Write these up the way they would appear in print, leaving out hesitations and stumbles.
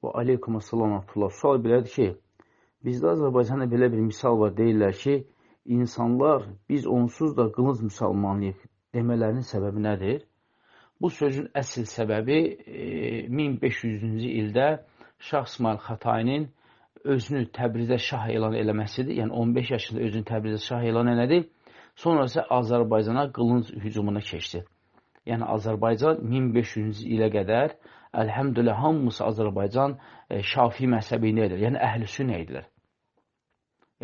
Və aleykum assalam Abdullah. Sual belədir ki, bizdə Azərbaycanda belə bir misal var, deyirlər ki, insanlar biz onsuz da qılınc müsəlmanıyıq demələrinin səbəbi nədir? Bu sözün əsl səbəbi 1500-cü ildə Şah İsmayıl Xətainin özünü Təbrizdə şah elan eləməsidir. Yəni 15 yaşında özünü Təbrizdə şah elan elədi. Sonra isə Azərbaycana qılınc hücumuna keçdi. Yəni Azərbaycan 1500-cü ilə qədər əlhəmdülillah hamısı Azərbaycan Şafii məzhəbində edir. Yəni əhl-i-sünnə edirlər.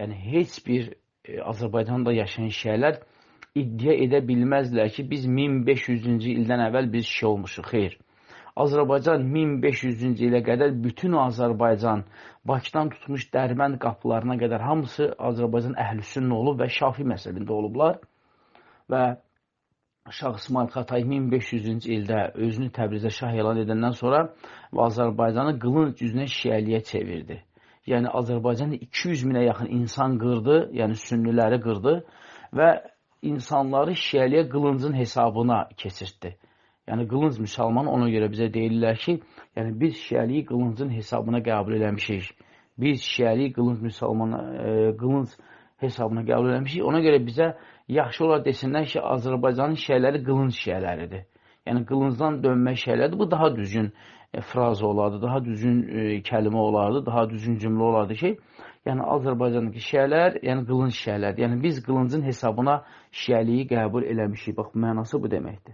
Yəni heç bir Azərbaycanda yaşayan şiələr iddia edə bilməzlər ki, biz 1500-cü ildən əvvəl biz şiə olmuşuq. Xeyr. Azərbaycan 1500-cü ilə qədər bütün Azərbaycan, Bakıdan tutmuş Dərbənd qapılarına qədər hamısı Azərbaycan əhl-i-sünnə olub və Şafii məzhəbində olublar. Və Şah İsmayıl Xətai 1500-cü ildə özünü Təbrizdə şah elan edəndən sonra Azərbaycanı qılınc üzünə şiəliyə çevirdi. Yəni Azərbaycanda 200 minə yaxın insan qırdı, yəni sünniləri qırdı və insanları şiəliyə qılıncın hesabına keçirtdi. Yəni qılınc müsəlman ona görə bizə deyirlər ki, yəni biz şiəliyi qılıncın hesabına qəbul eləmişik. Biz şiəliyi qılınc hesabına qəbul eləmişik. Ona görə bizə yaxşı olar desinlər ki, Azərbaycanın şiələri qılınc şiələridir. Yəni qılıncdan dönmə şiələridir. Bu daha düzgün fraza olardı, daha düzgün kəlmə olardı, daha düzgün cümlə olardı ki, yəni Azərbaycandakı şiələr, yəni qılınc şiələridir. Yəni biz qılıncın hesabına şiəliyi qəbul eləmişik. Bax, mənası bu deməkdir.